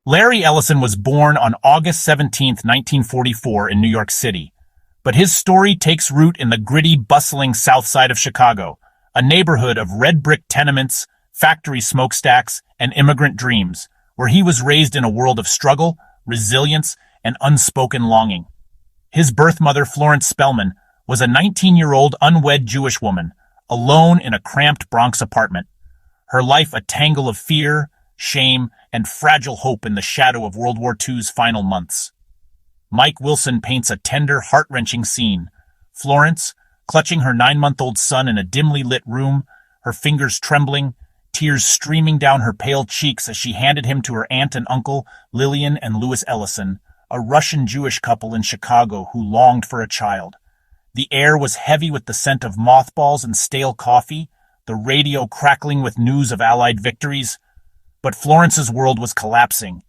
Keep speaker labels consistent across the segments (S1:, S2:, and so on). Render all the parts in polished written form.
S1: Larry Ellison was born on August 17, 1944 in New York City, but his story takes root in the gritty, bustling south side of Chicago, a neighborhood of red brick tenements, factory smokestacks, and immigrant dreams, where he was raised in a world of struggle, resilience, and unspoken longing. His birth mother, Florence Spellman, was a 19-year-old unwed Jewish woman, alone in a cramped Bronx apartment. Her life a tangle of fear, shame, and fragile hope in the shadow of World War II's final months. Mike Wilson paints a tender, heart-wrenching scene. Florence, clutching her 9-month-old son in a dimly lit room, her fingers trembling, tears streaming down her pale cheeks as she handed him to her aunt and uncle, Lillian and Louis Ellison, a Russian Jewish couple in Chicago who longed for a child. The air was heavy with the scent of mothballs and stale coffee, the radio crackling with news of Allied victories. But Florence's world was collapsing.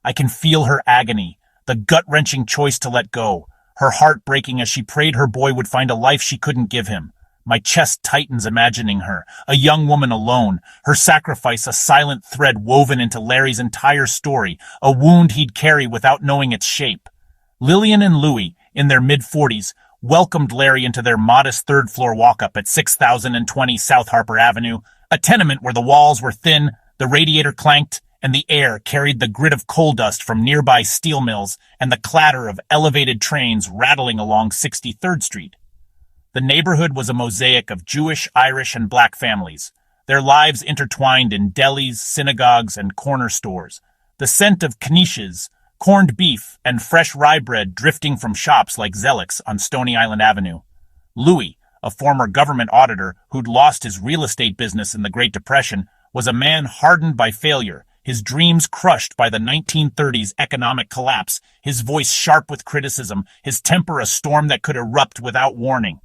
S1: I can feel her agony, the gut-wrenching choice to let go, her heart breaking as she prayed her boy would find a life she couldn't give him. My chest tightens imagining her, a young woman alone, her sacrifice a silent thread woven into Larry's entire story, a wound he'd carry without knowing its shape. Lillian and Louis, in their mid-40s, welcomed Larry into their modest third-floor walk-up at 6020 South Harper Avenue, a tenement where the walls were thin, the radiator clanked, and the air carried the grit of coal dust from nearby steel mills and the clatter of elevated trains rattling along 63rd Street. The neighborhood was a mosaic of Jewish, Irish, and black families, their lives intertwined in delis, synagogues, and corner stores. The scent of knishes, corned beef, and fresh rye bread drifting from shops like Zellick's on Stony Island Avenue. Louis, a former government auditor who'd lost his real estate business in the Great Depression, was a man hardened by failure, his dreams crushed by the 1930s economic collapse, his voice sharp with criticism, his temper a storm that could erupt without warning.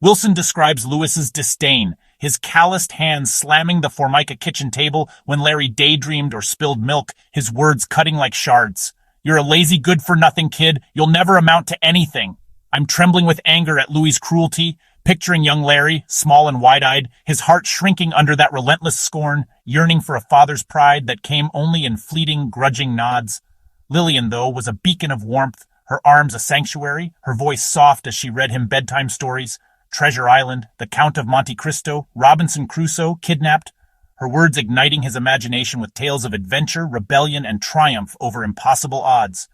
S1: Wilson describes Lewis's disdain, his calloused hands slamming the Formica kitchen table when Larry daydreamed or spilled milk, his words cutting like shards. "You're a lazy good-for-nothing kid. You'll never amount to anything." I'm trembling with anger at Louis's cruelty, picturing young Larry, small and wide-eyed, his heart shrinking under that relentless scorn, yearning for a father's pride that came only in fleeting, grudging nods. Lillian, though, was a beacon of warmth, her arms a sanctuary, her voice soft as she read him bedtime stories. Treasure Island, The Count of Monte Cristo, Robinson Crusoe, Kidnapped, her words igniting his imagination with tales of adventure, rebellion, and triumph over impossible odds.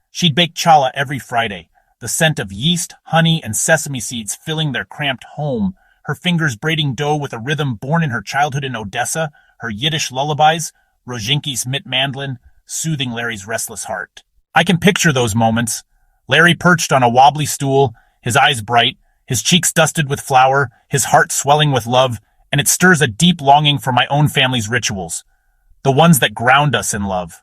S1: She'd bake challah every Friday, the scent of yeast, honey, and sesame seeds filling their cramped home, her fingers braiding dough with a rhythm born in her childhood in Odessa, her Yiddish lullabies, Rozinki's mit mandolin, soothing Larry's restless heart. I can picture those moments. Larry perched on a wobbly stool, his eyes bright, his cheeks dusted with flour, his heart swelling with love, and it stirs a deep longing for my own family's rituals, the ones that ground us in love.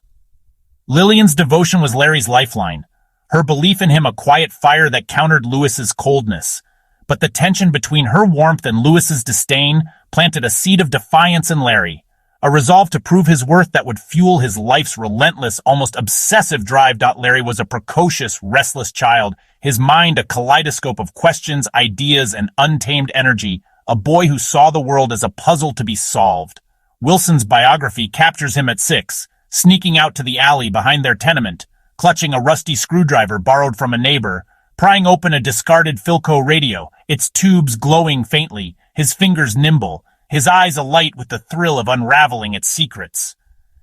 S1: Lillian's devotion was Larry's lifeline, her belief in him a quiet fire that countered Lewis's coldness. But the tension between her warmth and Lewis's disdain planted a seed of defiance in Larry, a resolve to prove his worth that would fuel his life's relentless, almost obsessive drive. Larry was a precocious, restless child, his mind a kaleidoscope of questions, ideas, and untamed energy, a boy who saw the world as a puzzle to be solved. Wilson's biography captures him at 6, sneaking out to the alley behind their tenement, clutching a rusty screwdriver borrowed from a neighbor, prying open a discarded Philco radio, its tubes glowing faintly, his fingers nimble, his eyes alight with the thrill of unraveling its secrets.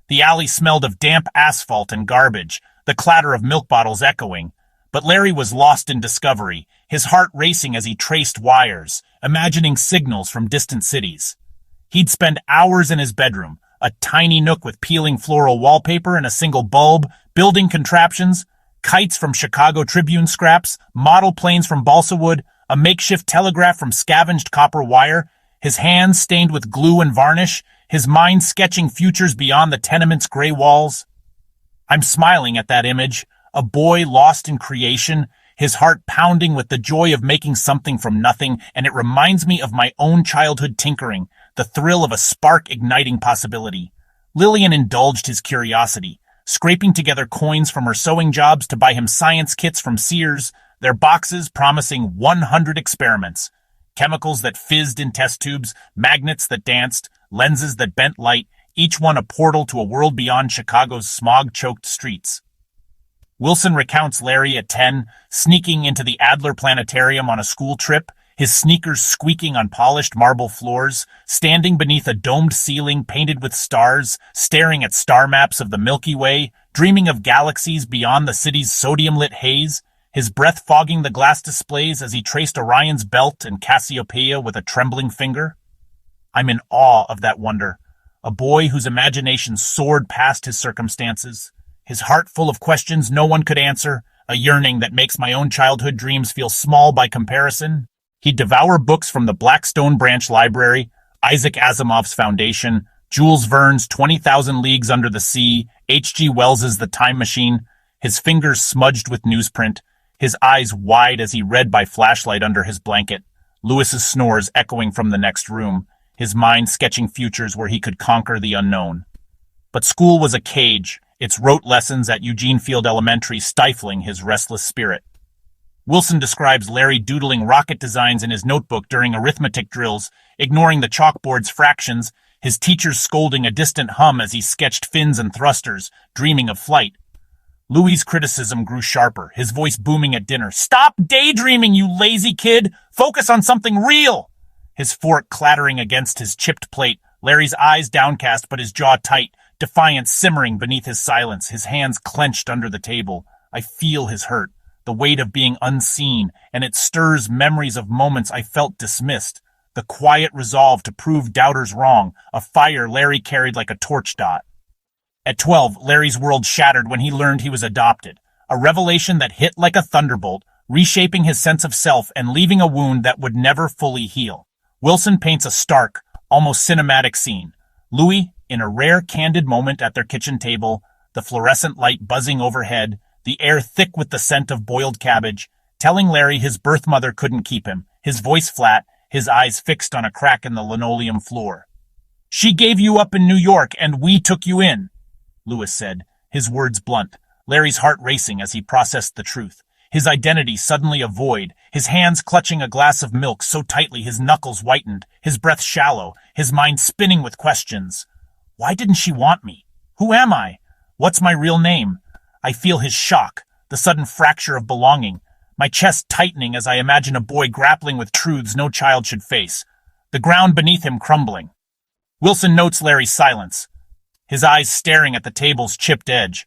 S1: The alley smelled of damp asphalt and garbage, the clatter of milk bottles echoing. But Larry was lost in discovery, his heart racing as he traced wires, imagining signals from distant cities. He'd spend hours in his bedroom, a tiny nook with peeling floral wallpaper and a single bulb, building contraptions, kites from Chicago Tribune scraps, model planes from balsa wood, a makeshift telegraph from scavenged copper wire, his hands stained with glue and varnish, his mind sketching futures beyond the tenement's gray walls. I'm smiling at that image, a boy lost in creation, his heart pounding with the joy of making something from nothing, and it reminds me of my own childhood tinkering, the thrill of a spark igniting possibility. Lillian indulged his curiosity, scraping together coins from her sewing jobs to buy him science kits from Sears, their boxes promising 100 experiments. Chemicals that fizzed in test tubes, magnets that danced, lenses that bent light, each one a portal to a world beyond Chicago's smog-choked streets. Wilson recounts Larry at 10, sneaking into the Adler Planetarium on a school trip, his sneakers squeaking on polished marble floors, standing beneath a domed ceiling painted with stars, staring at star maps of the Milky Way, dreaming of galaxies beyond the city's sodium-lit haze, his breath fogging the glass displays as he traced Orion's belt and Cassiopeia with a trembling finger. I'm in awe of that wonder, a boy whose imagination soared past his circumstances, his heart full of questions no one could answer, a yearning that makes my own childhood dreams feel small by comparison. He'd devour books from the Blackstone Branch Library, Isaac Asimov's Foundation, Jules Verne's 20,000 Leagues Under the Sea, H.G. Wells's The Time Machine, his fingers smudged with newsprint, his eyes wide as he read by flashlight under his blanket, Lewis's snores echoing from the next room, his mind sketching futures where he could conquer the unknown. But school was a cage, its rote lessons at Eugene Field Elementary stifling his restless spirit. Wilson describes Larry doodling rocket designs in his notebook during arithmetic drills, ignoring the chalkboard's fractions, his teachers scolding a distant hum as he sketched fins and thrusters, dreaming of flight. Louis's criticism grew sharper, his voice booming at dinner. "Stop daydreaming, you lazy kid! Focus on something real!" His fork clattering against his chipped plate, Larry's eyes downcast but his jaw tight, defiance simmering beneath his silence, his hands clenched under the table. I feel his hurt, the weight of being unseen, and it stirs memories of moments I felt dismissed. The quiet resolve to prove doubters wrong, a fire Larry carried like a torch dot. At 12, Larry's world shattered when he learned he was adopted, a revelation that hit like a thunderbolt, reshaping his sense of self and leaving a wound that would never fully heal. Wilson paints a stark, almost cinematic scene. Louis, in a rare candid moment at their kitchen table, the fluorescent light buzzing overhead, the air thick with the scent of boiled cabbage, telling Larry his birth mother couldn't keep him, his voice flat, his eyes fixed on a crack in the linoleum floor. "She gave you up in New York, and we took you in," Lewis said, his words blunt, Larry's heart racing as he processed the truth. His identity suddenly a void, his hands clutching a glass of milk so tightly his knuckles whitened, his breath shallow, his mind spinning with questions. Why didn't she want me? Who am I? What's my real name? I feel his shock, the sudden fracture of belonging, my chest tightening as I imagine a boy grappling with truths no child should face, the ground beneath him crumbling. Wilson notes Larry's silence, his eyes staring at the table's chipped edge,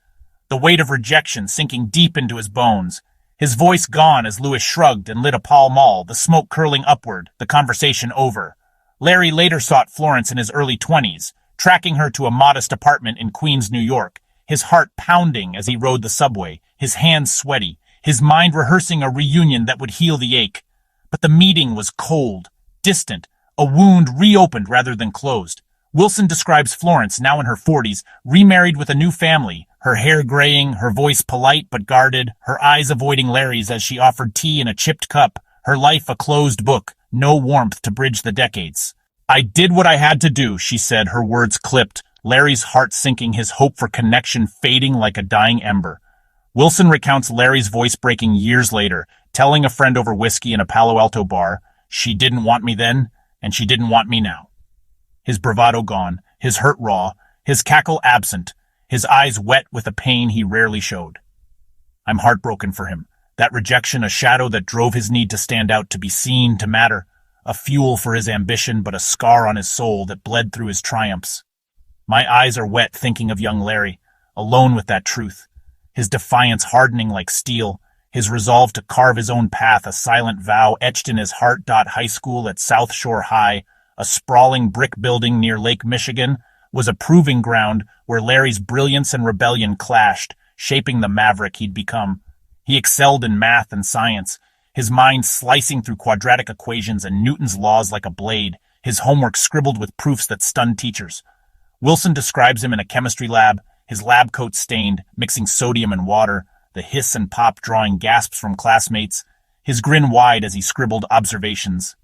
S1: the weight of rejection sinking deep into his bones, his voice gone as Lewis shrugged and lit a Pall Mall, the smoke curling upward, the conversation over. Larry later sought Florence in his early 20s, tracking her to a modest apartment in Queens, New York, his heart pounding as he rode the subway, his hands sweaty, his mind rehearsing a reunion that would heal the ache. But the meeting was cold, distant, a wound reopened rather than closed. Wilson describes Florence, now in her 40s, remarried with a new family, her hair graying, her voice polite but guarded, her eyes avoiding Larry's as she offered tea in a chipped cup, her life a closed book, no warmth to bridge the decades. "I did what I had to do," she said, her words clipped, Larry's heart sinking, his hope for connection fading like a dying ember. Wilson recounts Larry's voice breaking years later, telling a friend over whiskey in a Palo Alto bar, "She didn't want me then, and she didn't want me now." His bravado gone, his hurt raw, his cackle absent, his eyes wet with a pain he rarely showed. I'm heartbroken for him. That rejection, a shadow that drove his need to stand out, to be seen, to matter, a fuel for his ambition, but a scar on his soul that bled through his triumphs. My eyes are wet thinking of young Larry, alone with that truth, his defiance hardening like steel, his resolve to carve his own path, a silent vow etched in his heart. High School at South Shore High, a sprawling brick building near Lake Michigan, was a proving ground where Larry's brilliance and rebellion clashed, shaping the maverick he'd become. He excelled in math and science, his mind slicing through quadratic equations and Newton's laws like a blade, his homework scribbled with proofs that stunned teachers. Wilson describes him in a chemistry lab, his lab coat stained, mixing sodium and water, the hiss and pop drawing gasps from classmates, his grin wide as he scribbled observations.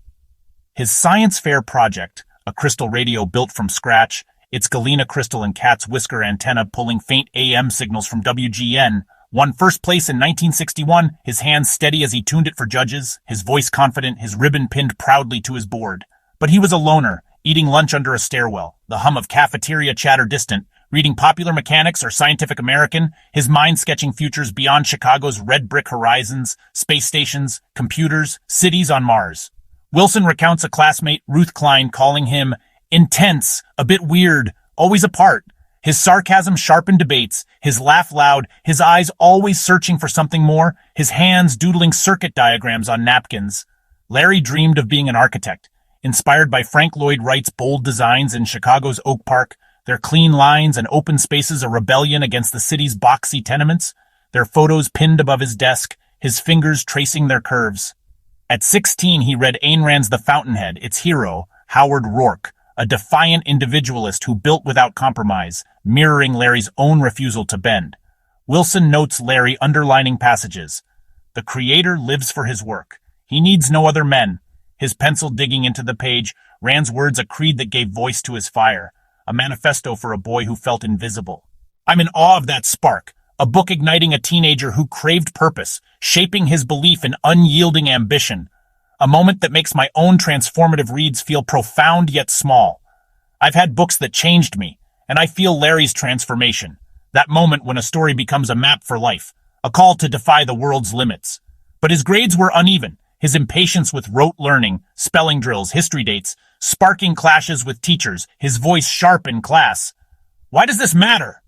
S1: His science fair project, a crystal radio built from scratch, its galena crystal and cat's whisker antenna pulling faint AM signals from WGN, won first place in 1961, his hands steady as he tuned it for judges, his voice confident, his ribbon pinned proudly to his board. But he was a loner, eating lunch under a stairwell, the hum of cafeteria chatter distant, reading Popular Mechanics or Scientific American, his mind sketching futures beyond Chicago's red brick horizons, space stations, computers, cities on Mars. Wilson recounts a classmate, Ruth Klein, calling him intense, a bit weird, always apart. His sarcasm sharpened debates, his laugh loud, his eyes always searching for something more, his hands doodling circuit diagrams on napkins. Larry dreamed of being an architect, inspired by Frank Lloyd Wright's bold designs in Chicago's Oak Park, their clean lines and open spaces a rebellion against the city's boxy tenements, their photos pinned above his desk, his fingers tracing their curves. At 16, he read Ayn Rand's The Fountainhead, its hero, Howard Rourke, a defiant individualist who built without compromise, mirroring Larry's own refusal to bend. Wilson notes Larry underlining passages. The creator lives for his work. He needs no other men. His pencil digging into the page, Rand's words a creed that gave voice to his fire, a manifesto for a boy who felt invisible. I'm in awe of that spark, a book igniting a teenager who craved purpose, shaping his belief in unyielding ambition. A moment that makes my own transformative reads feel profound yet small. I've had books that changed me, and I feel Larry's transformation. That moment when a story becomes a map for life, a call to defy the world's limits. But his grades were uneven. His impatience with rote learning, spelling drills, history dates, sparking clashes with teachers, his voice sharp in class. Why does this matter?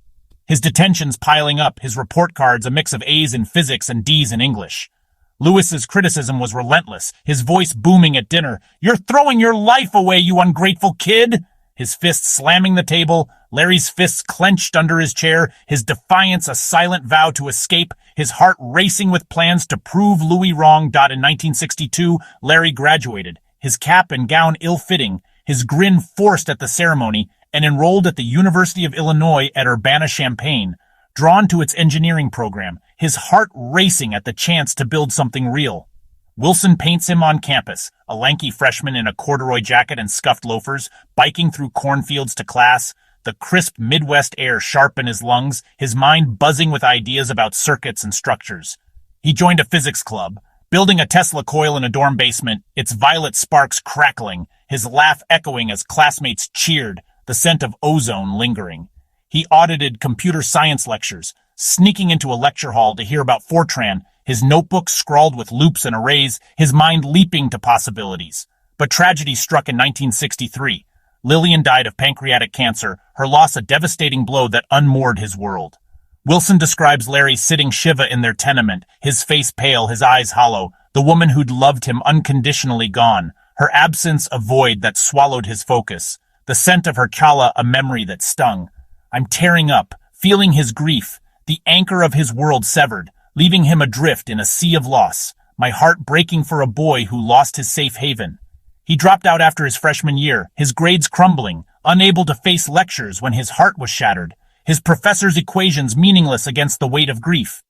S1: His detentions piling up, his report cards a mix of A's in physics and D's in English. Lewis's criticism was relentless, his voice booming at dinner. You're throwing your life away, you ungrateful kid! His fists slamming the table, Larry's fists clenched under his chair, his defiance a silent vow to escape, his heart racing with plans to prove Louis wrong. In 1962, Larry graduated, his cap and gown ill-fitting, his grin forced at the ceremony, and enrolled at the University of Illinois at Urbana-Champaign, drawn to its engineering program, his heart racing at the chance to build something real. Wilson paints him on campus, a lanky freshman in a corduroy jacket and scuffed loafers, biking through cornfields to class, the crisp Midwest air sharp in his lungs, his mind buzzing with ideas about circuits and structures. He joined a physics club, building a Tesla coil in a dorm basement, its violet sparks crackling, his laugh echoing as classmates cheered, the scent of ozone lingering. He audited computer science lectures, sneaking into a lecture hall to hear about Fortran, his notebook scrawled with loops and arrays, his mind leaping to possibilities. But tragedy struck in 1963. Lillian died of pancreatic cancer, her loss a devastating blow that unmoored his world. Wilson describes Larry sitting Shiva in their tenement, his face pale, his eyes hollow, the woman who'd loved him unconditionally gone, her absence a void that swallowed his focus, the scent of her chala a memory that stung. I'm tearing up, feeling his grief, the anchor of his world severed, leaving him adrift in a sea of loss, my heart breaking for a boy who lost his safe haven. He dropped out after his freshman year, his grades crumbling, unable to face lectures when his heart was shattered, his professor's equations meaningless against the weight of grief.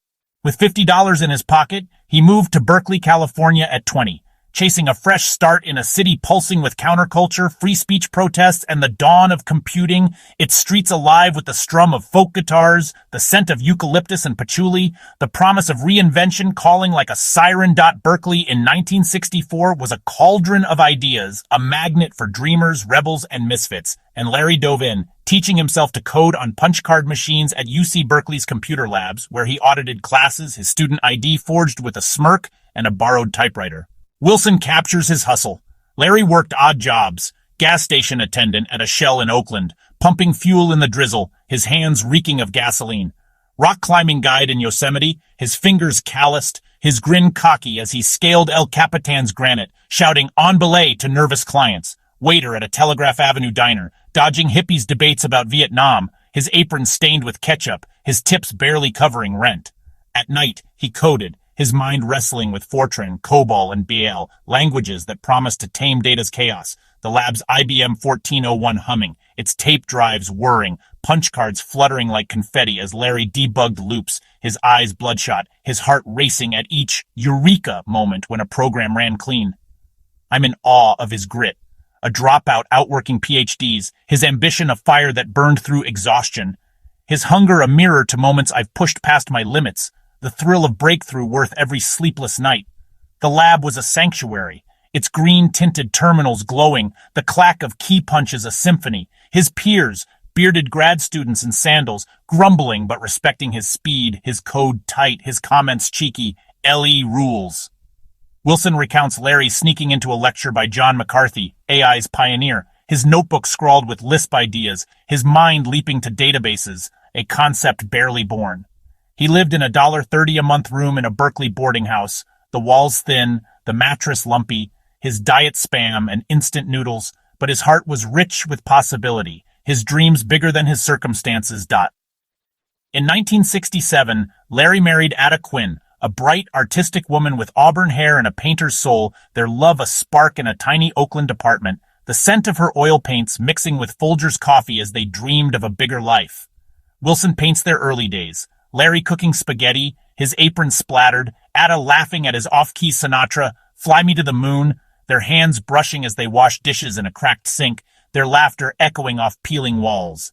S1: With $50 in his pocket, he moved to Berkeley, California at 20, chasing a fresh start in a city pulsing with counterculture, free speech protests, and the dawn of computing, its streets alive with the strum of folk guitars, the scent of eucalyptus and patchouli, the promise of reinvention calling like a siren. Berkeley in 1964 was a cauldron of ideas, a magnet for dreamers, rebels, and misfits, and Larry dove in, teaching himself to code on punch card machines at UC Berkeley's computer labs, where he audited classes, his student ID forged with a smirk and a borrowed typewriter. Wilson captures his hustle. Larry worked odd jobs, gas station attendant at a Shell in Oakland, pumping fuel in the drizzle, his hands reeking of gasoline. Rock climbing guide in Yosemite, his fingers calloused, his grin cocky as he scaled El Capitan's granite, shouting "en belay" to nervous clients. Waiter at a Telegraph Avenue diner, dodging hippies' debates about Vietnam, his apron stained with ketchup, his tips barely covering rent. At night, he coded, his mind wrestling with Fortran, COBOL, and BL, languages that promised to tame data's chaos, the lab's IBM 1401 humming, its tape drives whirring, punch cards fluttering like confetti as Larry debugged loops, his eyes bloodshot, his heart racing at each eureka moment when a program ran clean. I'm in awe of his grit. A dropout outworking PhDs, his ambition a fire that burned through exhaustion, his hunger a mirror to moments I've pushed past my limits, the thrill of breakthrough worth every sleepless night. The lab was a sanctuary, its green-tinted terminals glowing, the clack of key punches a symphony. His peers, bearded grad students in sandals, grumbling but respecting his speed, his code tight, his comments cheeky. LE rules. Wilson recounts Larry sneaking into a lecture by John McCarthy, AI's pioneer, his notebook scrawled with Lisp ideas, his mind leaping to databases, a concept barely born. He lived in a $1.30 a month room in a Berkeley boarding house, the walls thin, the mattress lumpy, his diet spam and instant noodles, but his heart was rich with possibility, his dreams bigger than his circumstances. In 1967, Larry married Ada Quinn, a bright, artistic woman with auburn hair and a painter's soul, their love a spark in a tiny Oakland apartment, the scent of her oil paints mixing with Folgers coffee as they dreamed of a bigger life. Wilson paints their early days, Larry cooking spaghetti, his apron splattered, Ada laughing at his off-key Sinatra, Fly Me to the Moon, their hands brushing as they washed dishes in a cracked sink, their laughter echoing off peeling walls.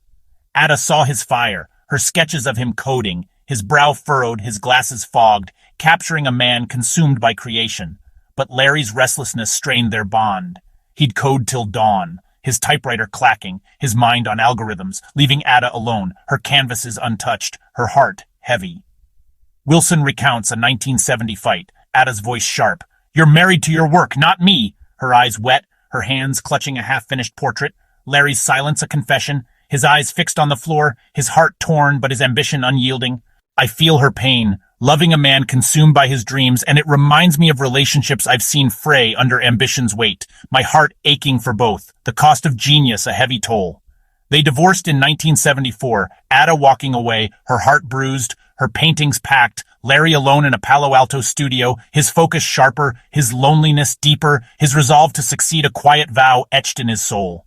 S1: Ada saw his fire, her sketches of him coding, his brow furrowed, his glasses fogged, capturing a man consumed by creation. But Larry's restlessness strained their bond. He'd code till dawn, his typewriter clacking, his mind on algorithms, leaving Ada alone, her canvases untouched, her heart heavy. Wilson recounts a 1970 fight, Ada's voice sharp. "You're married to your work, not me!" Her eyes wet, her hands clutching a half-finished portrait, Larry's silence a confession, his eyes fixed on the floor, his heart torn but his ambition unyielding. I feel her pain, loving a man consumed by his dreams, and it reminds me of relationships I've seen fray under ambition's weight, my heart aching for both, the cost of genius a heavy toll. They divorced in 1974, Ada walking away, her heart bruised, her paintings packed, Larry alone in a Palo Alto studio, his focus sharper, his loneliness deeper, his resolve to succeed a quiet vow etched in his soul.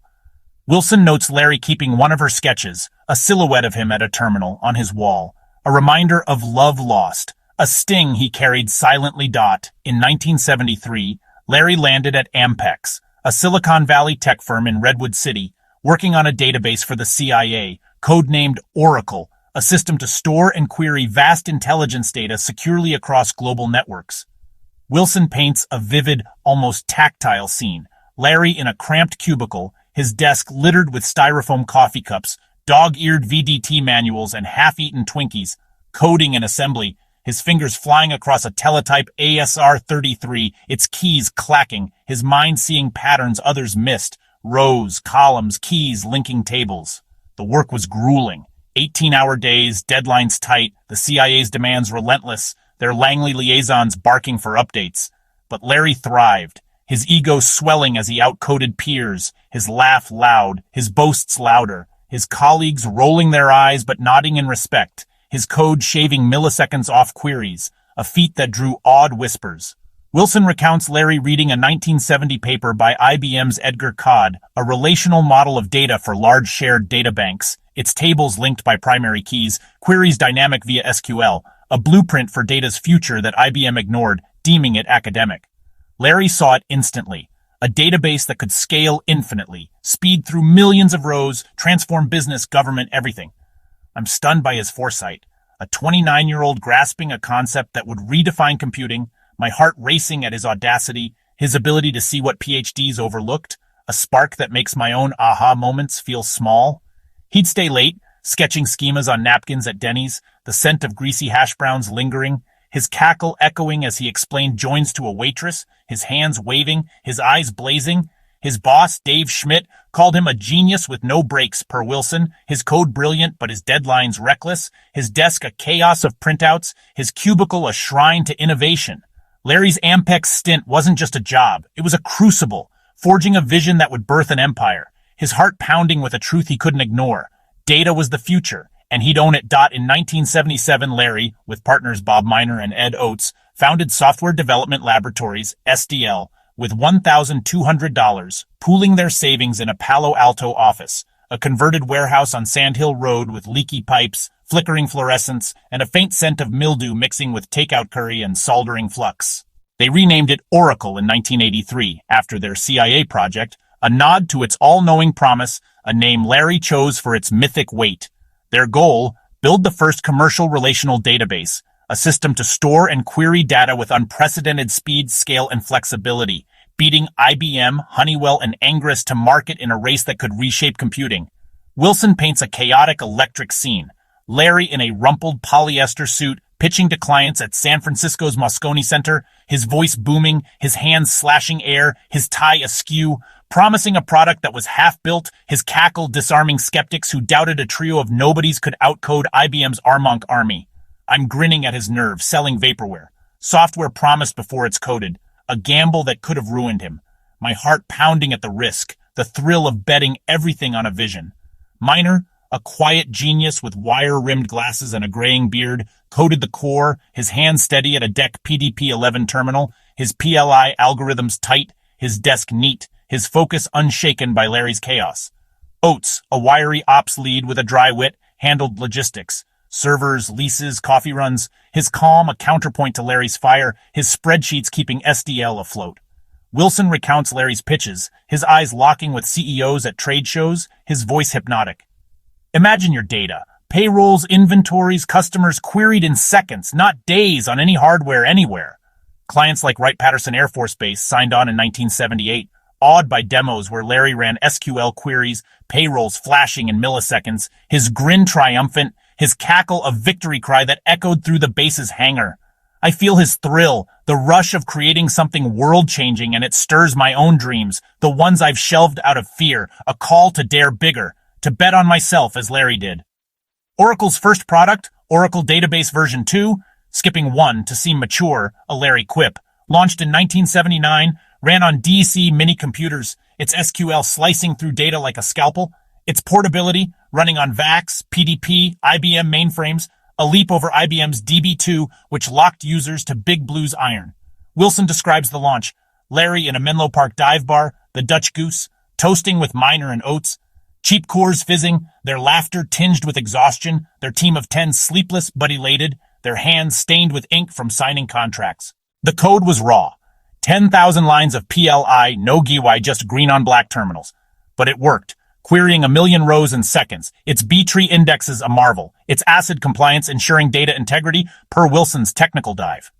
S1: Wilson notes Larry keeping one of her sketches, a silhouette of him at a terminal, on his wall. A reminder of love lost, a sting he carried silently. In 1973, Larry landed at Ampex, a Silicon Valley tech firm in Redwood City, working on a database for the CIA, codenamed Oracle, a system to store and query vast intelligence data securely across global networks. Wilson paints a vivid, almost tactile scene. Larry in a cramped cubicle, his desk littered with styrofoam coffee cups, dog-eared VDT manuals and half-eaten Twinkies, coding and assembly, his fingers flying across a teletype ASR-33, its keys clacking, his mind seeing patterns others missed, rows, columns, keys linking tables. The work was grueling. 18-hour days, deadlines tight, the CIA's demands relentless, their Langley liaisons barking for updates. But Larry thrived, his ego swelling as he outcoded peers, his laugh loud, his boasts louder, his colleagues rolling their eyes but nodding in respect, his code shaving milliseconds off queries, a feat that drew awed whispers. Wilson recounts Larry reading a 1970 paper by IBM's Edgar Codd, a relational model of data for large shared data banks, its tables linked by primary keys, queries dynamic via SQL, a blueprint for data's future that IBM ignored, deeming it academic. Larry saw it instantly. A database that could scale infinitely, speed through millions of rows, transform business, government, everything. I'm stunned by his foresight. A 29-year-old grasping a concept that would redefine computing, my heart racing at his audacity, his ability to see what PhDs overlooked, a spark that makes my own aha moments feel small. He'd stay late, sketching schemas on napkins at Denny's, the scent of greasy hash browns lingering, his cackle echoing as he explained joins to a waitress, his hands waving, his eyes blazing. His boss, Dave Schmidt, called him a genius with no breaks, per Wilson, his code brilliant but his deadlines reckless, his desk a chaos of printouts, his cubicle a shrine to innovation. Larry's Ampex stint wasn't just a job, it was a crucible, forging a vision that would birth an empire, his heart pounding with a truth he couldn't ignore. Data was the future, and he'd own it. In 1977, Larry, with partners Bob Miner and Ed Oates, founded Software Development Laboratories, SDL, with $1,200, pooling their savings in a Palo Alto office, a converted warehouse on Sand Hill Road with leaky pipes, flickering fluorescents, and a faint scent of mildew mixing with takeout curry and soldering flux. They renamed it Oracle in 1983, after their CIA project, a nod to its all-knowing promise, a name Larry chose for its mythic weight. Their goal, build the first commercial relational database, a system to store and query data with unprecedented speed, scale, and flexibility, beating IBM, Honeywell, and Ingres to market in a race that could reshape computing. Wilson paints a chaotic electric scene. Larry in a rumpled polyester suit, pitching to clients at San Francisco's Moscone Center, his voice booming, his hands slashing air, his tie askew, promising a product that was half-built, his cackle disarming skeptics who doubted a trio of nobodies could outcode IBM's Armonk army. I'm grinning at his nerve, selling vaporware. Software promised before it's coded. A gamble that could have ruined him. My heart pounding at the risk, the thrill of betting everything on a vision. Miner, a quiet genius with wire-rimmed glasses and a graying beard, coded the core, his hands steady at a DEC PDP-11 terminal, his PLI algorithms tight, his desk neat, his focus unshaken by Larry's chaos. Oates, a wiry ops lead with a dry wit, handled logistics. Servers, leases, coffee runs, his calm a counterpoint to Larry's fire, his spreadsheets keeping SDL afloat. Wilson recounts Larry's pitches, his eyes locking with CEOs at trade shows, his voice hypnotic. Imagine your data. Payrolls, inventories, customers queried in seconds, not days on any hardware anywhere. Clients like Wright-Patterson Air Force Base signed on in 1978, awed by demos where Larry ran SQL queries, payrolls flashing in milliseconds, his grin triumphant, his cackle a victory cry that echoed through the base's hangar. I feel his thrill, the rush of creating something world-changing, and it stirs my own dreams, the ones I've shelved out of fear, a call to dare bigger, to bet on myself as Larry did. Oracle's first product, Oracle Database version 2, skipping 1 to seem mature, a Larry quip, launched in 1979, ran on DC mini computers, its SQL slicing through data like a scalpel, its portability, running on VAX, PDP, IBM mainframes, a leap over IBM's DB2, which locked users to Big Blue's iron. Wilson describes the launch. Larry in a Menlo Park dive bar, the Dutch Goose, toasting with Miner and Oates, cheap cores fizzing, their laughter tinged with exhaustion, their team of 10 sleepless but elated, their hands stained with ink from signing contracts. The code was raw. 10,000 lines of PLI, no GUI, just green on black terminals. But it worked. Querying 1 million rows in seconds, its B-tree indexes a marvel, its ACID compliance ensuring data integrity per Wilson's technical dive.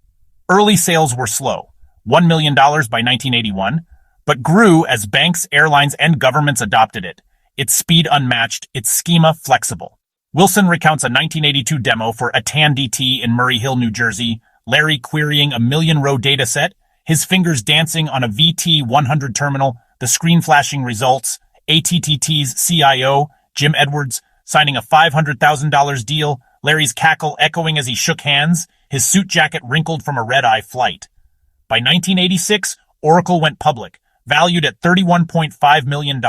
S1: Early sales were slow, $1 million by 1981, but grew as banks, airlines, and governments adopted it. Its speed unmatched, its schema flexible. Wilson recounts a 1982 demo for a TAN-DT in Murray Hill, New Jersey, Larry querying a 1 million-row dataset, his fingers dancing on a VT100 terminal, the screen flashing results, ATTT's CIO, Jim Edwards, signing a $500,000 deal, Larry's cackle echoing as he shook hands, his suit jacket wrinkled from a red-eye flight. By 1986, Oracle went public, valued at $31.5 million.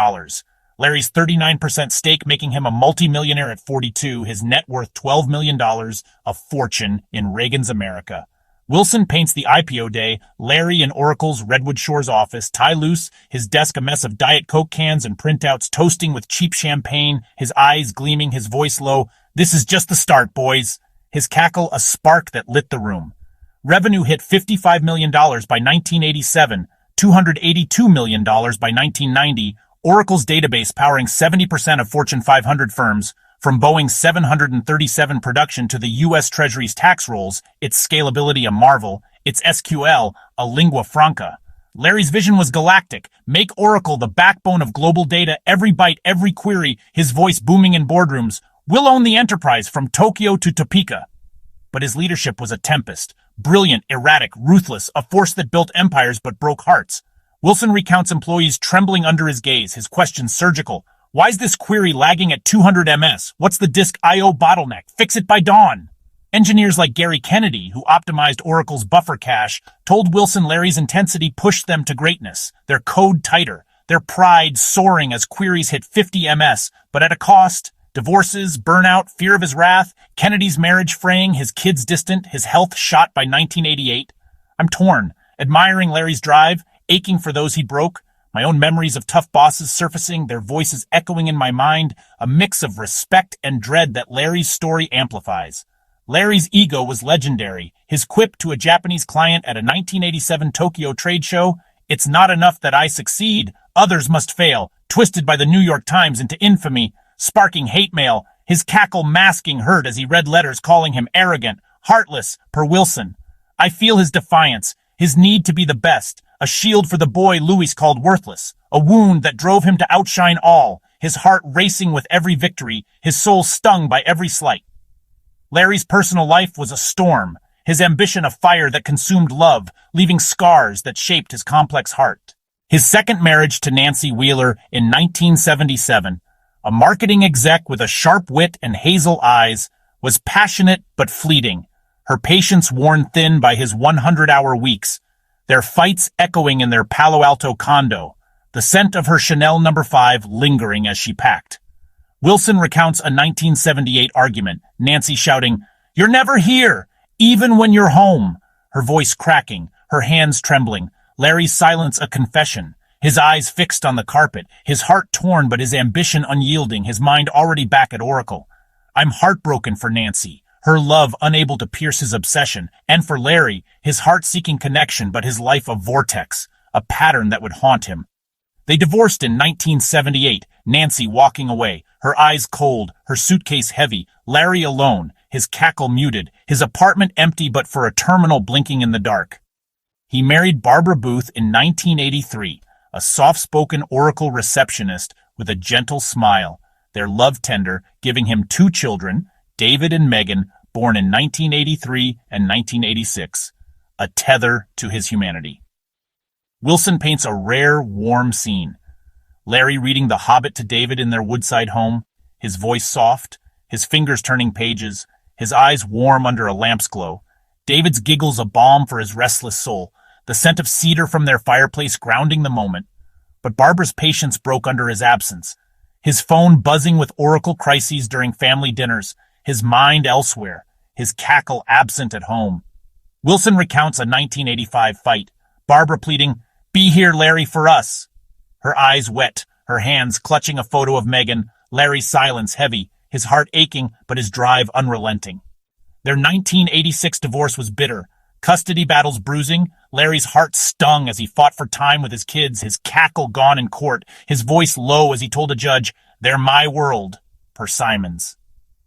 S1: Larry's 39% stake making him a multimillionaire at 42, his net worth $12 million, a fortune in Reagan's America. Wilson paints the IPO day, Larry in Oracle's Redwood Shores office, tie loose, his desk a mess of Diet Coke cans and printouts toasting with cheap champagne, his eyes gleaming, his voice low. This is just the start, boys. His cackle a spark that lit the room. Revenue hit $55 million by 1987, $282 million by 1990, Oracle's database powering 70% of Fortune 500 firms, from Boeing's 737 production to the U.S. Treasury's tax rolls, its scalability a marvel, its SQL a lingua franca. Larry's vision was galactic. Make Oracle the backbone of global data, every byte, every query, his voice booming in boardrooms. We'll own the enterprise from Tokyo to Topeka. But his leadership was a tempest. Brilliant, erratic, ruthless, a force that built empires but broke hearts. Wilson recounts employees trembling under his gaze, his questions surgical. Why's this query lagging at 200 ms? What's the disk I/O bottleneck? Fix it by dawn. Engineers like Gary Kennedy, who optimized Oracle's buffer cache, told Wilson Larry's intensity pushed them to greatness, their code tighter, their pride soaring as queries hit 50 ms, but at a cost. Divorces, burnout, fear of his wrath, Kennedy's marriage fraying, his kids distant, his health shot by 1988. I'm torn, admiring Larry's drive, aching for those he broke, my own memories of tough bosses surfacing, their voices echoing in my mind, a mix of respect and dread that Larry's story amplifies. Larry's ego was legendary. His quip to a Japanese client at a 1987 Tokyo trade show, "It's not enough that I succeed, others must fail," twisted by the New York Times into infamy, sparking hate mail, his cackle masking hurt as he read letters calling him arrogant, heartless, per Wilson. I feel his defiance, his need to be the best, a shield for the boy Louis called worthless, a wound that drove him to outshine all, his heart racing with every victory, his soul stung by every slight. Larry's personal life was a storm, his ambition a fire that consumed love, leaving scars that shaped his complex heart. His second marriage to Nancy Wheeler in 1977, a marketing exec with a sharp wit and hazel eyes, was passionate but fleeting, her patience worn thin by his 100-hour weeks, their fights echoing in their Palo Alto condo, the scent of her Chanel No. 5 lingering as she packed. Wilson recounts a 1978 argument, Nancy shouting, "You're never here, even when you're home," her voice cracking, her hands trembling, Larry's silence a confession, his eyes fixed on the carpet, his heart torn but his ambition unyielding, his mind already back at Oracle. "I'm heartbroken for Nancy, her love unable to pierce his obsession, and for Larry, his heart-seeking connection but his life a vortex, a pattern that would haunt him." They divorced in 1978, Nancy walking away, her eyes cold, her suitcase heavy, Larry alone, his cackle muted, his apartment empty but for a terminal blinking in the dark. He married Barbara Booth in 1983, a soft-spoken Oracle receptionist with a gentle smile, their love tender giving him 2 children, David and Megan, born in 1983 and 1986, a tether to his humanity. Wilson paints a rare, warm scene. Larry reading The Hobbit to David in their woodside home, his voice soft, his fingers turning pages, his eyes warm under a lamp's glow. David's giggles a balm for his restless soul, the scent of cedar from their fireplace grounding the moment. But Barbara's patience broke under his absence, his phone buzzing with Oracle crises during family dinners, his mind elsewhere, his cackle absent at home. Wilson recounts a 1985 fight, Barbara pleading, "Be here, Larry, for us." Her eyes wet, her hands clutching a photo of Megan, Larry's silence heavy, his heart aching but his drive unrelenting. Their 1986 divorce was bitter, custody battles bruising, Larry's heart stung as he fought for time with his kids, his cackle gone in court, his voice low as he told a judge, "They're my world," per Simons.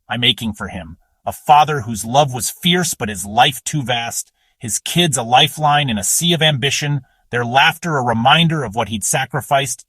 S1: "I'm aching for him, a father whose love was fierce but his life too vast, his kids a lifeline in a sea of ambition, their laughter a reminder of what he'd sacrificed."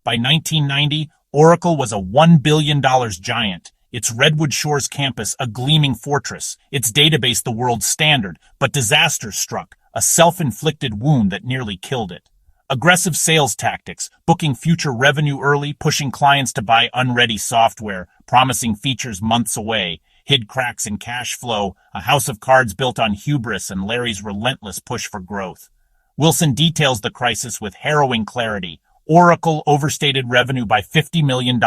S1: By 1990, Oracle was a $1 billion giant, its Redwood Shores campus a gleaming fortress, its database the world's standard, but disaster struck, a self-inflicted wound that nearly killed it. Aggressive sales tactics, booking future revenue early, pushing clients to buy unready software, promising features months away, hid cracks in cash flow, a house of cards built on hubris and Larry's relentless push for growth. Wilson details the crisis with harrowing clarity. Oracle overstated revenue by $50 million,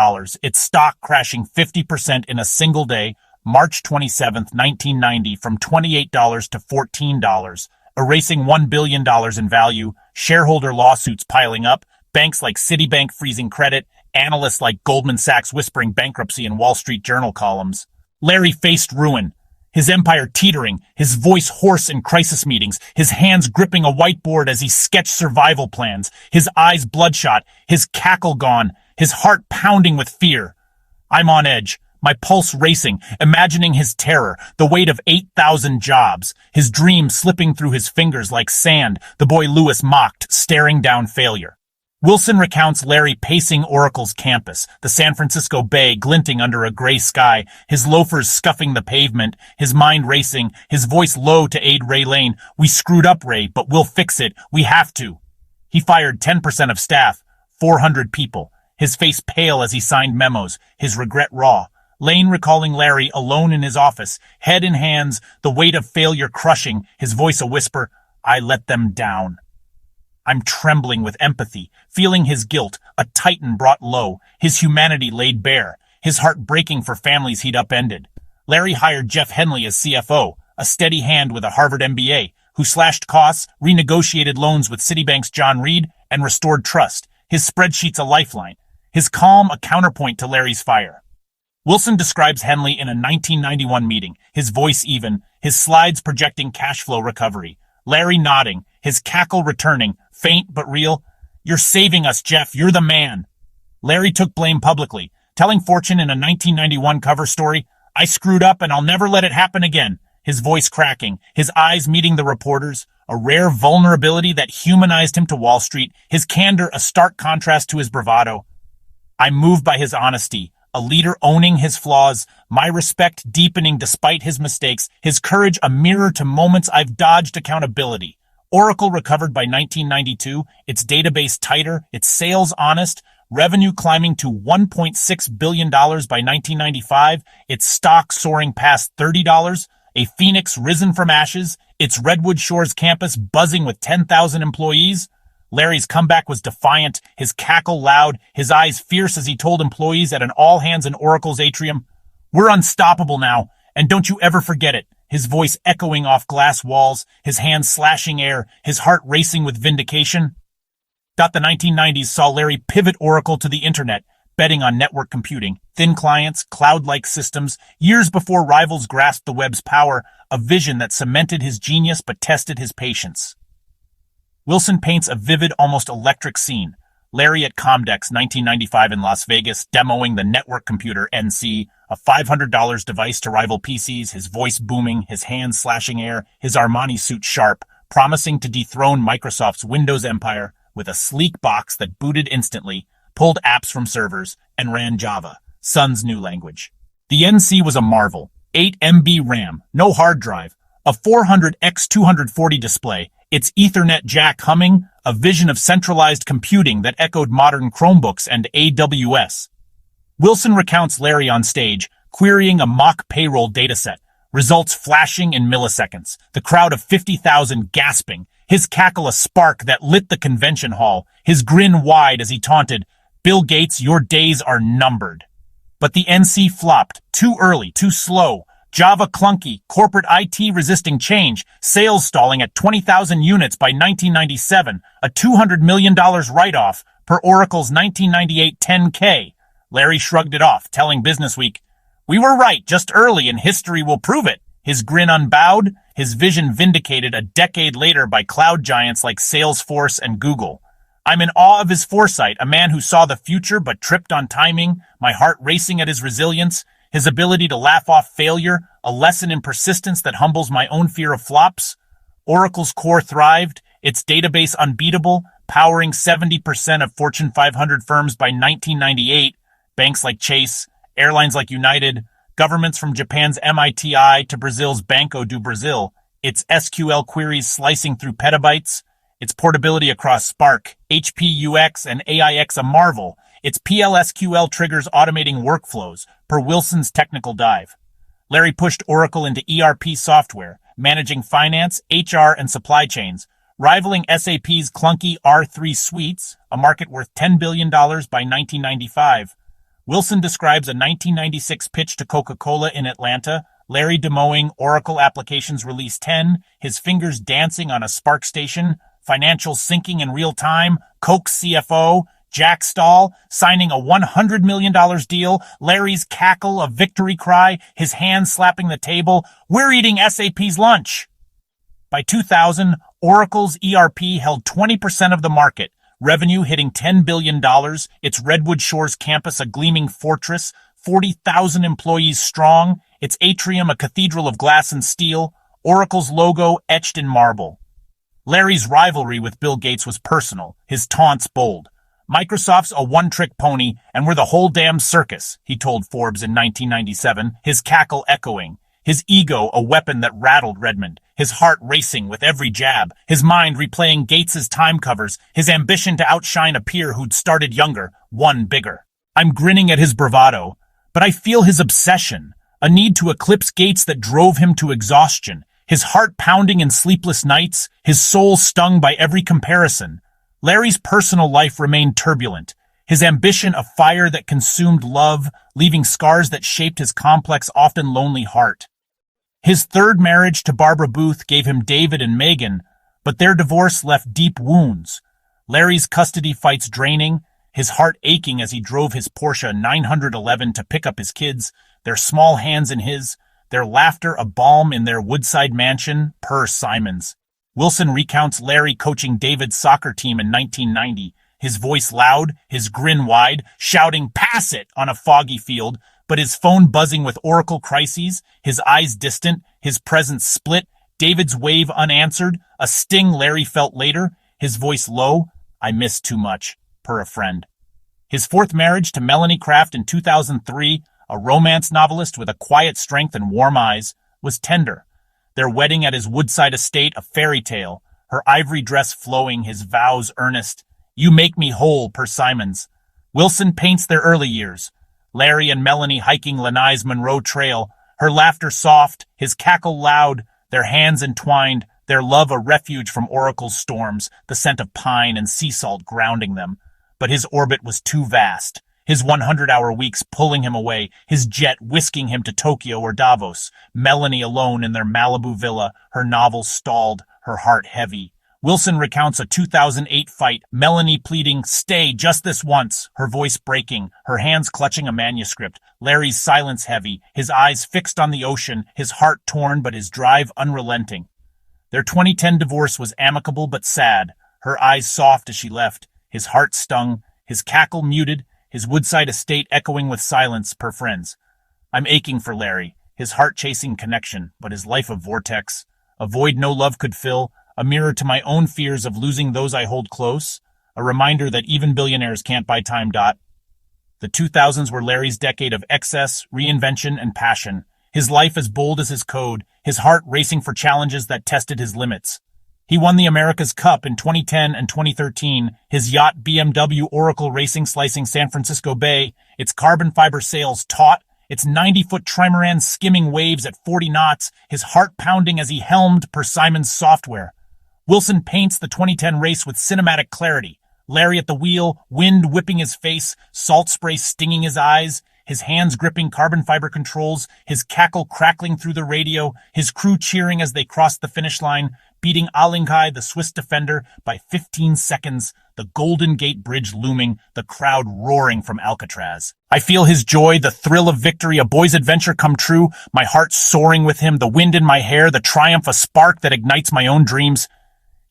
S1: its stock crashing 50% in a single day, March 27, 1990, from $28 to $14, erasing $1 billion in value, shareholder lawsuits piling up, banks like Citibank freezing credit, analysts like Goldman Sachs whispering bankruptcy in Wall Street Journal columns. Larry faced ruin, his empire teetering, his voice hoarse in crisis meetings, his hands gripping a whiteboard as he sketched survival plans, his eyes bloodshot, his cackle gone, his heart pounding with fear. I'm on edge, my pulse racing, imagining his terror, the weight of 8,000 jobs, his dreams slipping through his fingers like sand, the boy Louis mocked, staring down failure. Wilson recounts Larry pacing Oracle's campus, the San Francisco Bay glinting under a gray sky, his loafers scuffing the pavement, his mind racing, his voice low to aid Ray Lane. "We screwed up, Ray, but we'll fix it. We have to." He fired 10% of staff, 400 people, his face pale as he signed memos, his regret raw. Lane recalling Larry alone in his office, head in hands, the weight of failure crushing, his voice a whisper, "I let them down." I'm trembling with empathy, feeling his guilt, a titan brought low, his humanity laid bare, his heart breaking for families he'd upended. Larry hired Jeff Henley as CFO, a steady hand with a Harvard MBA, who slashed costs, renegotiated loans with Citibank's John Reed, and restored trust, his spreadsheets a lifeline, his calm a counterpoint to Larry's fire. Wilson describes Henley in a 1991 meeting, his voice even, his slides projecting cash flow recovery. Larry nodding, his cackle returning, faint but real. "You're saving us, Jeff. You're the man." Larry took blame publicly, telling Fortune in a 1991 cover story, "I screwed up and I'll never let it happen again." his voice cracking, his eyes meeting the reporters, a rare vulnerability that humanized him to Wall Street, his candor a stark contrast to his bravado. I'm moved by his honesty, a leader owning his flaws, my respect deepening despite his mistakes, his courage a mirror to moments I've dodged accountability. Oracle recovered by 1992, its database tighter, its sales honest, revenue climbing to $1.6 billion by 1995, its stock soaring past $30, a phoenix risen from ashes, its Redwood Shores campus buzzing with 10,000 employees. Larry's comeback was defiant, his cackle loud, his eyes fierce as he told employees at an all-hands in Oracle's atrium, "We're unstoppable now, and don't you ever forget it." His voice echoing off glass walls, his hands slashing air, his heart racing with vindication. The 1990s saw Larry pivot Oracle to the internet, betting on network computing, thin clients, cloud-like systems, years before rivals grasped the web's power, a vision that cemented his genius but tested his patience. Wilson paints a vivid, almost electric scene. Larry at Comdex 1995 in Las Vegas, demoing the network computer NC, a $500 device to rival PCs, his voice booming, his hands slashing air, his Armani suit sharp, promising to dethrone Microsoft's Windows empire with a sleek box that booted instantly, pulled apps from servers, and ran Java, Sun's new language. The NC was a marvel. 8 MB RAM, no hard drive, a 400x240 display, its Ethernet jack humming, a vision of centralized computing that echoed modern Chromebooks and AWS. Wilson recounts Larry on stage, querying a mock payroll dataset, results flashing in milliseconds, the crowd of 50,000 gasping, his cackle a spark that lit the convention hall, his grin wide as he taunted, "Bill Gates, your days are numbered." But the NC flopped, too early, too slow, Java clunky, corporate IT resisting change, sales stalling at 20,000 units by 1997, a $200 million write-off per Oracle's 1998 10K. Larry shrugged it off, telling Businessweek, "We were right, just early, and history will prove it." His grin unbowed, his vision vindicated a decade later by cloud giants like Salesforce and Google. I'm in awe of his foresight, a man who saw the future but tripped on timing, my heart racing at his resilience, his ability to laugh off failure, a lesson in persistence that humbles my own fear of flops. Oracle's core thrived, its database unbeatable, powering 70% of Fortune 500 firms by 1998, banks like Chase, airlines like United, governments from Japan's MITI to Brazil's Banco do Brasil, its SQL queries slicing through petabytes, its portability across Spark, HPUX, and AIX a marvel, its PLSQL triggers automating workflows, per Wilson's technical dive. Larry pushed Oracle into ERP software, managing finance, HR, and supply chains, rivaling SAP's clunky R3 suites, a market worth $10 billion by 1995. Wilson describes a 1996 pitch to Coca-Cola in Atlanta, Larry demoing Oracle Applications Release 10, his fingers dancing on a Spark station, financials syncing in real time, Coke's CFO, Jack Stahl signing a $100 million deal, Larry's cackle a victory cry, his hands slapping the table, "We're eating SAP's lunch." By 2000, Oracle's ERP held 20% of the market, revenue hitting $10 billion, its Redwood Shores campus a gleaming fortress, 40,000 employees strong, its atrium a cathedral of glass and steel, Oracle's logo etched in marble. Larry's rivalry with Bill Gates was personal, his taunts bold. "Microsoft's a one-trick pony, and we're the whole damn circus," he told Forbes in 1997, his cackle echoing, his ego a weapon that rattled Redmond, his heart racing with every jab, his mind replaying Gates's time covers, his ambition to outshine a peer who'd started younger, one bigger. I'm grinning at his bravado, but I feel his obsession, a need to eclipse Gates that drove him to exhaustion, his heart pounding in sleepless nights, his soul stung by every comparison. Larry's personal life remained turbulent, his ambition a fire that consumed love, leaving scars that shaped his complex, often lonely heart. His third marriage to Barbara Booth gave him David and Megan, but their divorce left deep wounds. Larry's custody fights draining, his heart aching as he drove his Porsche 911 to pick up his kids, their small hands in his, their laughter a balm in their Woodside mansion, per Simons. Wilson recounts Larry coaching David's soccer team in 1990, his voice loud, his grin wide, shouting "pass it" on a foggy field, but his phone buzzing with Oracle crises, his eyes distant, his presence split, David's wave unanswered, a sting Larry felt later, his voice low, I miss too much, per a friend. His fourth marriage to Melanie Craft in 2003, a romance novelist with a quiet strength and warm eyes, was tender. Their wedding at his Woodside estate a fairy tale, her ivory dress flowing, his vows earnest. You make me whole, per Simons. Wilson paints their early years. Larry and Melanie hiking Lanai's Monroe Trail, her laughter soft, his cackle loud, their hands entwined, their love a refuge from Oracle's storms, the scent of pine and sea salt grounding them. But his orbit was too vast, his 100-hour weeks pulling him away, his jet whisking him to Tokyo or Davos, Melanie alone in their Malibu villa, her novel stalled, her heart heavy. Wilson recounts a 2008 fight, Melanie pleading, stay just this once, her voice breaking, her hands clutching a manuscript, Larry's silence heavy, his eyes fixed on the ocean, his heart torn but his drive unrelenting. Their 2010 divorce was amicable but sad, her eyes soft as she left, his heart stung, his cackle muted, his Woodside estate echoing with silence, per friends. I'm aching for Larry, his heart-chasing connection, but his life a vortex, a void no love could fill, a mirror to my own fears of losing those I hold close, a reminder that even billionaires can't buy time. The 2000s were Larry's decade of excess, reinvention, and passion, his life as bold as his code, his heart racing for challenges that tested his limits. He won the America's Cup in 2010 and 2013, his yacht BMW Oracle Racing slicing San Francisco Bay, its carbon fiber sails taut, its 90-foot trimaran skimming waves at 40 knots, his heart pounding as he helmed per Simon's software. Wilson paints the 2010 race with cinematic clarity. Larry at the wheel, wind whipping his face, salt spray stinging his eyes, his hands gripping carbon fiber controls, his cackle crackling through the radio, his crew cheering as they crossed the finish line, beating Alinkai, the Swiss defender, by 15 seconds, the Golden Gate Bridge looming, the crowd roaring from Alcatraz. I feel his joy, the thrill of victory, a boy's adventure come true, my heart soaring with him, the wind in my hair, the triumph, a spark that ignites my own dreams.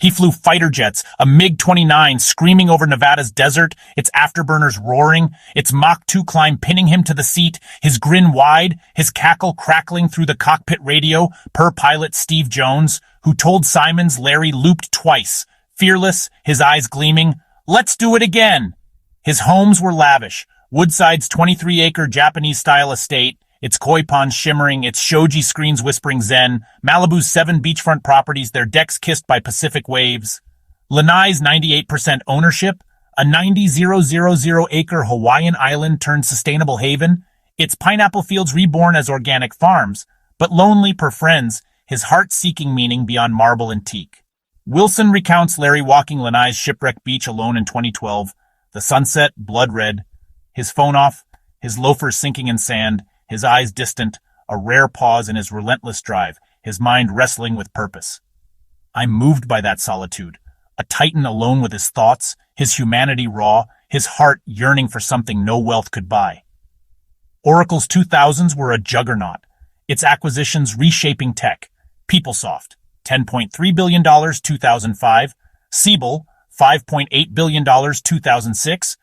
S1: He flew fighter jets, a MiG-29 screaming over Nevada's desert, its afterburners roaring, its Mach 2 climb pinning him to the seat, his grin wide, his cackle crackling through the cockpit radio, per pilot Steve Jones, who told Simons Larry looped twice, fearless, his eyes gleaming, let's do it again. His homes were lavish, Woodside's 23-acre Japanese-style estate, its koi ponds shimmering, its shoji screens whispering zen, Malibu's 7 beachfront properties, their decks kissed by Pacific waves, Lanai's 98% ownership, a 90,000-acre Hawaiian island turned sustainable haven, its pineapple fields reborn as organic farms, but lonely per friends, his heart-seeking meaning beyond marble and teak. Wilson recounts Larry walking Lanai's shipwreck beach alone in 2012, the sunset, blood red, his phone off, his loafers sinking in sand, his eyes distant, a rare pause in his relentless drive, his mind wrestling with purpose. I'm moved by that solitude, a titan alone with his thoughts, his humanity raw, his heart yearning for something no wealth could buy. Oracle's 2000s were a juggernaut, its acquisitions reshaping tech. PeopleSoft, $10.3 billion 2005, Siebel, $5.8 billion 2006,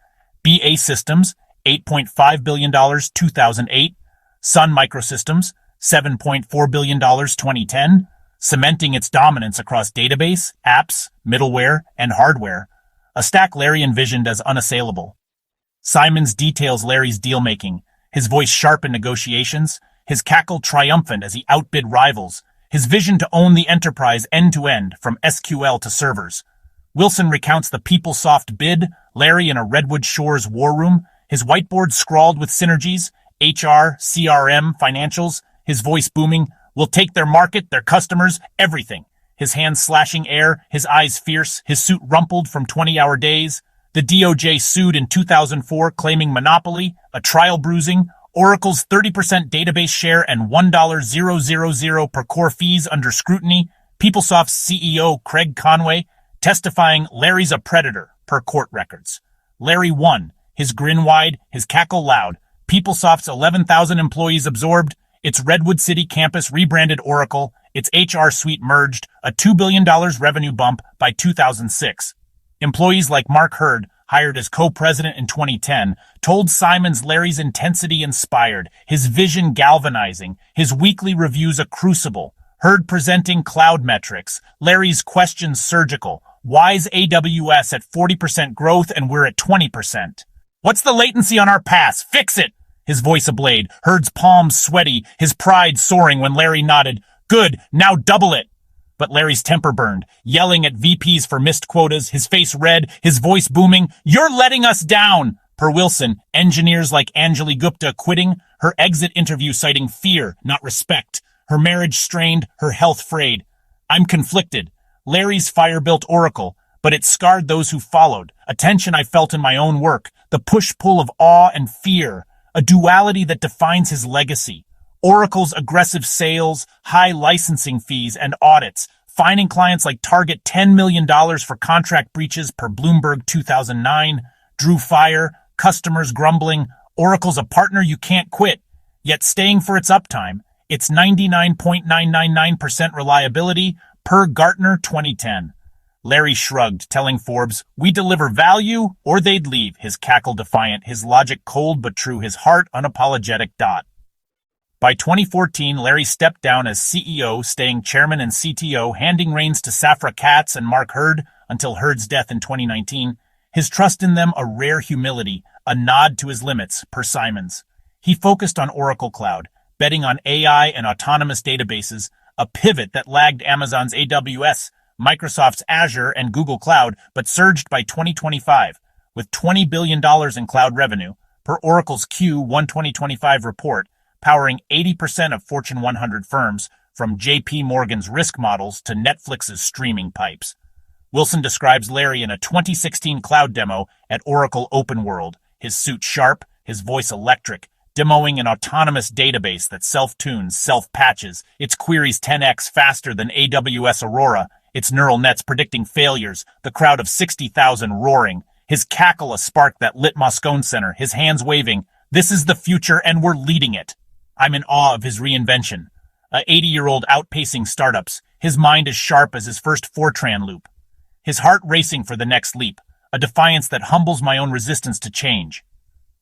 S1: BA Systems, $8.5 billion 2008, Sun Microsystems, $7.4 billion 2010, cementing its dominance across database, apps, middleware, and hardware, a stack Larry envisioned as unassailable. Simons details Larry's deal-making, his voice sharp in negotiations, his cackle triumphant as he outbid rivals, his vision to own the enterprise end-to-end from SQL to servers. Wilson recounts the PeopleSoft bid, Larry in a Redwood Shores war room, his whiteboard scrawled with synergies, HR, CRM, financials, his voice booming, we'll take their market, their customers, everything. His hands slashing air, his eyes fierce, his suit rumpled from 20-hour days. The DOJ sued in 2004 claiming monopoly, a trial bruising, Oracle's 30% database share and $1,000 per core fees under scrutiny, PeopleSoft's CEO Craig Conway testifying Larry's a predator per court records. Larry won, his grin wide, his cackle loud, PeopleSoft's 11,000 employees absorbed, its Redwood City campus rebranded Oracle, its HR suite merged, a $2 billion revenue bump by 2006. Employees like Mark Hurd, hired as co-president in 2010, told Simons Larry's intensity inspired, his vision galvanizing, his weekly reviews a crucible, Herd presenting cloud metrics. Larry's questions surgical. Why's AWS at 40% growth and we're at 20%? What's the latency on our pass? Fix it! His voice ablade, Herd's palms sweaty, his pride soaring when Larry nodded. Good, now double it! But Larry's temper burned, yelling at VPs for missed quotas, his face red, his voice booming. You're letting us down! Per Wilson, engineers like Anjali Gupta quitting, her exit interview citing fear, not respect. Her marriage strained, her health frayed. I'm conflicted. Larry's fire built Oracle, but it scarred those who followed. A tension I felt in my own work, the push-pull of awe and fear, a duality that defines his legacy. Oracle's aggressive sales, high licensing fees, and audits, fining clients like Target $10 million for contract breaches per Bloomberg 2009, drew fire, customers grumbling. Oracle's a partner you can't quit, yet staying for its uptime. Its 99.999% reliability per Gartner 2010. Larry shrugged, telling Forbes, we deliver value or they'd leave, his cackle defiant, his logic cold but true, his heart unapologetic. By 2014, Larry stepped down as CEO, staying chairman and CTO, handing reins to Safra Catz and Mark Hurd until Hurd's death in 2019. His trust in them a rare humility, a nod to his limits, per Simons. He focused on Oracle Cloud, betting on AI and autonomous databases, a pivot that lagged Amazon's AWS, Microsoft's Azure, and Google Cloud, but surged by 2025, with $20 billion in cloud revenue, per Oracle's Q1 2025 report, powering 80% of Fortune 100 firms, from JP Morgan's risk models to Netflix's streaming pipes. Wilson describes Larry in a 2016 cloud demo at Oracle Open World, his suit sharp, his voice electric, demoing an autonomous database that self-tunes, self-patches, its queries 10x faster than AWS Aurora, its neural nets predicting failures, the crowd of 60,000 roaring, his cackle a spark that lit Moscone Center, his hands waving. This is the future and we're leading it. I'm in awe of his reinvention. A 80-year-old outpacing startups, his mind as sharp as his first Fortran loop. His heart racing for the next leap, a defiance that humbles my own resistance to change.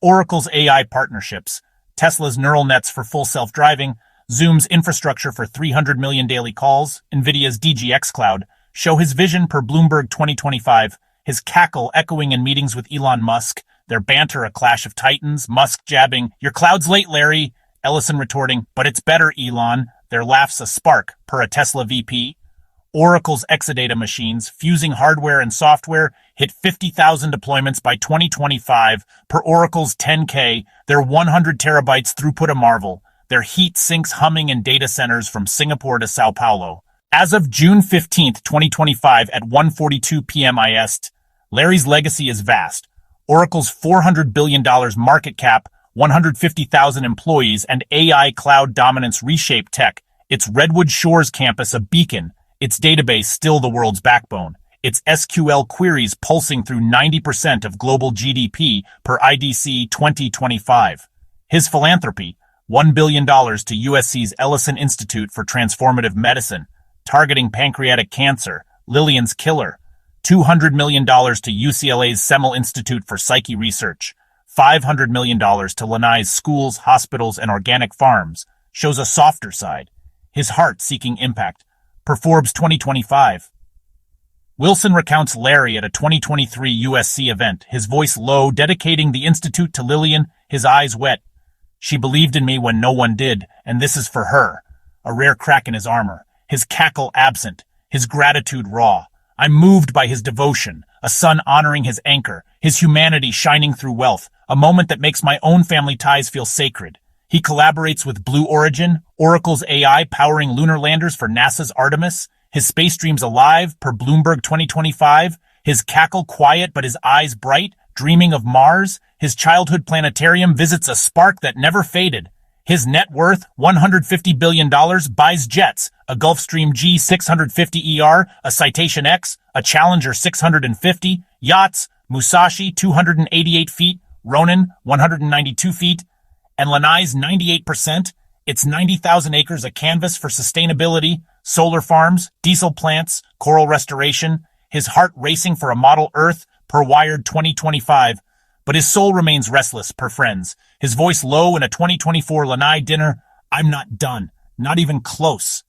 S1: Oracle's AI partnerships, Tesla's neural nets for full self-driving, Zoom's infrastructure for 300 million daily calls, NVIDIA's DGX cloud, show his vision per Bloomberg 2025, his cackle echoing in meetings with Elon Musk, their banter a clash of titans, Musk jabbing, your cloud's late, Larry, Ellison retorting, but it's better, Elon, their laughs a spark per a Tesla VP. Oracle's Exadata machines, fusing hardware and software, hit 50,000 deployments by 2025 per Oracle's 10K, their 100 terabytes throughput a marvel, their heat sinks humming in data centers from Singapore to Sao Paulo. As of June 15, 2025 at 1:42 p.m. IST, Larry's legacy is vast. Oracle's $400 billion market cap, 150,000 employees, and AI cloud dominance reshape tech, its Redwood Shores campus a beacon, its database still the world's backbone, its SQL queries pulsing through 90% of global GDP per IDC 2025. His philanthropy, $1 billion to USC's Ellison Institute for Transformative Medicine, targeting pancreatic cancer, Lillian's killer, $200 million to UCLA's Semel Institute for Psyche Research, $500 million to Lanai's schools, hospitals, and organic farms, shows a softer side, his heart seeking impact, per Forbes 2025. Wilson recounts Larry at a 2023 USC event, his voice low, dedicating the institute to Lillian, his eyes wet. She believed in me when no one did, and this is for her. A rare crack in his armor, his cackle absent, his gratitude raw. I'm moved by his devotion, a son honoring his anchor, his humanity shining through wealth, a moment that makes my own family ties feel sacred. He collaborates with Blue Origin, Oracle's AI powering lunar landers for NASA's Artemis, his space dreams alive per Bloomberg 2025, his cackle quiet but his eyes bright, dreaming of Mars, his childhood planetarium visits a spark that never faded. His net worth, $150 billion, buys jets, a Gulfstream G650ER, a Citation X, a Challenger 650, yachts, Musashi 288 feet, Ronin 192 feet, and Lanai's 98%, its 90,000 acres a canvas for sustainability, solar farms, diesel plants, coral restoration, his heart racing for a model Earth per Wired 2025, but his soul remains restless per Friends, his voice low in a 2024 Lanai dinner, I'm not done, not even close.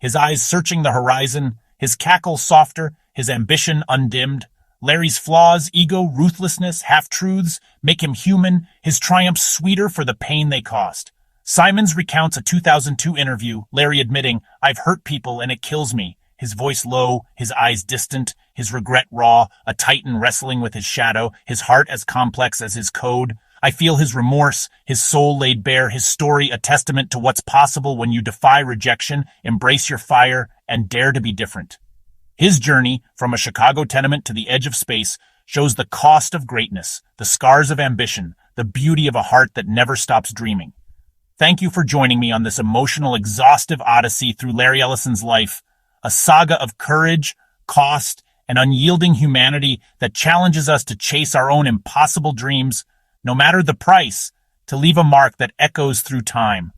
S1: his eyes searching the horizon, his cackle softer, his ambition undimmed. Larry's flaws, ego, ruthlessness, half-truths make him human, his triumphs sweeter for the pain they cost. Simons recounts a 2002 interview, Larry admitting, "I've hurt people and it kills me." His voice low, his eyes distant, his regret raw, a titan wrestling with his shadow, his heart as complex as his code. I feel his remorse, his soul laid bare, his story a testament to what's possible when you defy rejection, embrace your fire, and dare to be different. His journey, from a Chicago tenement to the edge of space, shows the cost of greatness, the scars of ambition, the beauty of a heart that never stops dreaming. Thank you for joining me on this emotional, exhaustive odyssey through Larry Ellison's life, a saga of courage, cost, and unyielding humanity that challenges us to chase our own impossible dreams, no matter the price, to leave a mark that echoes through time.